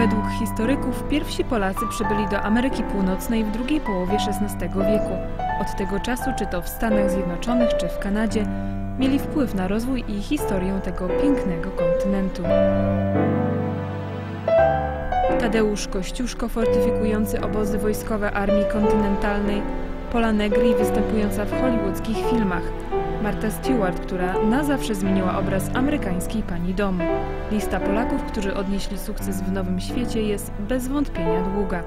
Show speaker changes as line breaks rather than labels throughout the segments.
Według historyków pierwsi Polacy przybyli do Ameryki Północnej w drugiej połowie XVI wieku. Od tego czasu, czy to w Stanach Zjednoczonych, czy w Kanadzie, mieli wpływ na rozwój i historię tego pięknego kontynentu. Tadeusz Kościuszko, fortyfikujący obozy wojskowe Armii Kontynentalnej, Pola Negri, występująca w hollywoodzkich filmach, Martha Stewart, która na zawsze zmieniła obraz amerykańskiej pani domu. Lista Polaków, którzy odnieśli sukces w Nowym Świecie, jest bez wątpienia długa.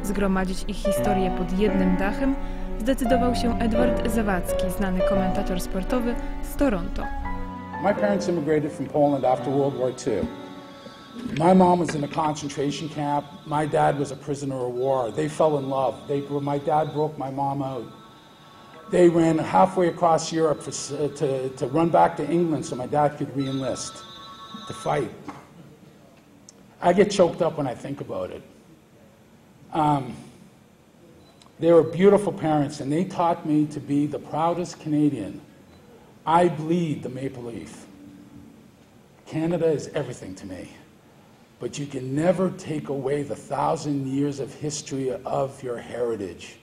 Zgromadzić ich historię pod jednym dachem zdecydował się Edward Zawadzki, znany komentator sportowy z Toronto.
My parents immigrated from Poland after World War II. My mom was in a concentration camp. My dad was a prisoner of war. They fell in love. My dad broke my mom out. They ran halfway across Europe to run back to England so my dad could re-enlist to fight. I get choked up when I think about it. They were beautiful parents, and they taught me to be the proudest Canadian. I bleed the maple leaf. Canada is everything to me. But you can never take away the 1,000 years of history of your heritage.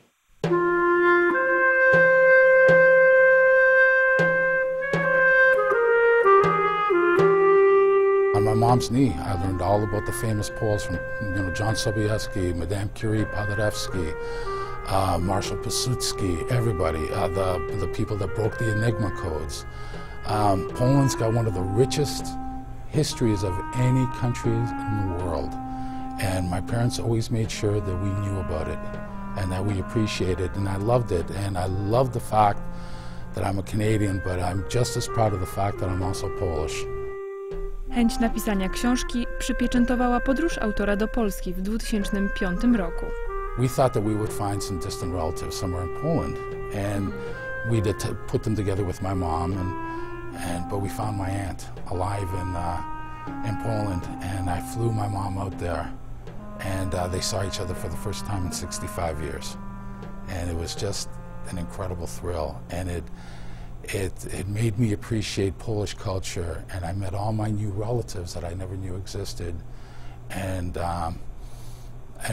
On my mom's knee, I learned all about the famous Poles from John Sobieski, Madame Curie Paderewski, Marshal Piłsudski, everybody, the people that broke the Enigma codes. Poland's got one of the richest histories of any country in the world, and my parents always made sure that we knew about it and that we appreciated it, and I loved it, and I love the fact that I'm a Canadian, but I'm just as proud of the fact that I'm also Polish.
Chęć napisania książki przypieczętowała podróż autora do Polski w 2005 roku.
We thought that we would find some distant relatives somewhere in Poland, and we put them together with my mom, but we found my aunt alive in Poland, and I flew my mom out there, and they saw each other for the first time in 65 years, and it was just an incredible thrill, and it made me appreciate Polish culture, and I met all my new relatives that I never knew existed, and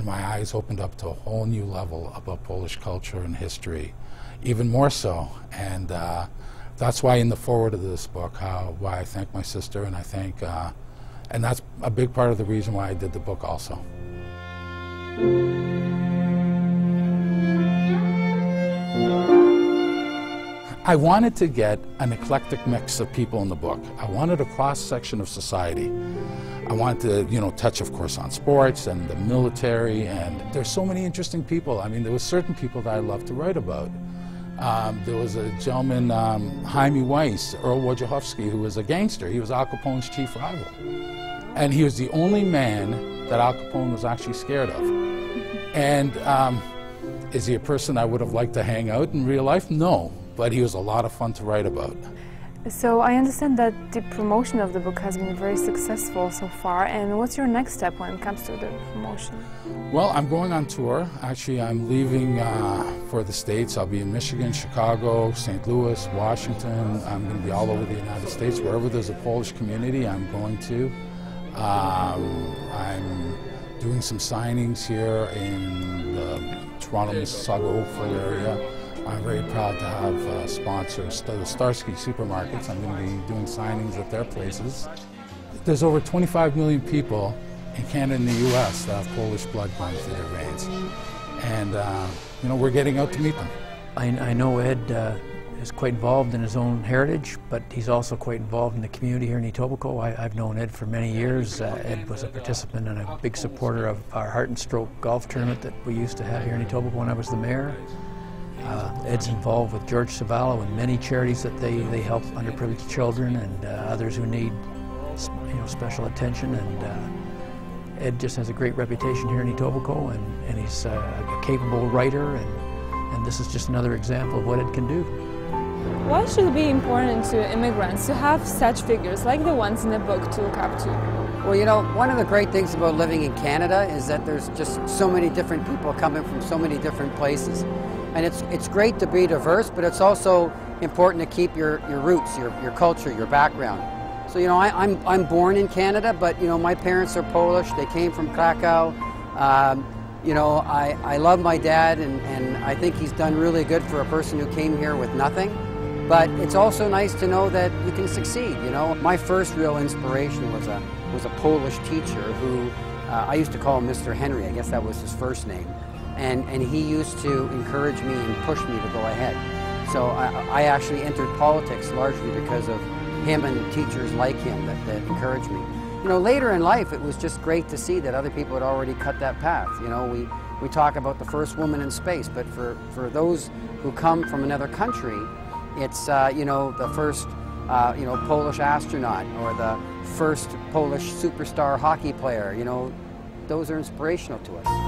my eyes opened up to a whole new level about Polish culture and history, even more so, and that's why in the foreword of this book, why I thank my sister, and and that's a big part of the reason why I did the book also. I wanted to get an eclectic mix of people in the book. I wanted a cross-section of society. I wanted to, touch, of course, on sports and the military, and there's so many interesting people. I mean, there were certain people that I loved to write about. There was a gentleman, Jaime Weiss, Earl Wojciechowski, who was a gangster. He was Al Capone's chief rival. And he was the only man that Al Capone was actually scared of. And is he a person I would have liked to hang out in real life? No, but he was a lot of fun to write about.
So I understand that the promotion of the book has been very successful so far, and what's your next step when it comes to the promotion?
Well, I'm going on tour. Actually, I'm leaving for the States. I'll be in Michigan, Chicago, St. Louis, Washington. I'm going to be all over the United States. Wherever there's a Polish community, I'm going to. I'm doing some signings here in the Toronto, Mississauga, Oakville area. I'm very proud to have sponsors, the Starsky supermarkets. I'm going to be doing signings at their places. There's over 25 million people in Canada and the U.S. that have Polish blood going through their veins. And, we're getting out to meet them.
I know Ed is quite involved in his own heritage, but he's also quite involved in the community here in Etobicoke. I've known Ed for many years. Ed was a participant and a big supporter of our Heart and Stroke golf tournament that we used to have here in Etobicoke when I was the mayor. Ed's involved with George Savallo and many charities that they help underprivileged children and others who need special attention. And Ed just has a great reputation here in Etobicoke, and he's a capable writer, and this is just another example of what Ed can do.
Why should it be important to immigrants to have such figures like the ones in the book to look up to?
Well, one of the great things about living in Canada is that there's just so many different people coming from so many different places. And it's great to be diverse, but it's also important to keep your roots, your culture, your background. So, you know, I'm born in Canada, but, you know, my parents are Polish. They came from Krakow. You know, I love my dad, and I think he's done really good for a person who came here with nothing. But it's also nice to know that you can succeed, you know. My first real inspiration was a Polish teacher who, I used to call him Mr. Henry, I guess that was his first name. And he used to encourage me and push me to go ahead. So I actually entered politics largely because of him and teachers like him that encouraged me. You know, later in life, it was just great to see that other people had already cut that path. You know, we talk about the first woman in space, but for those who come from another country, it's, you know, the first, you know, Polish astronaut or the first Polish superstar hockey player. You know, those are inspirational to us.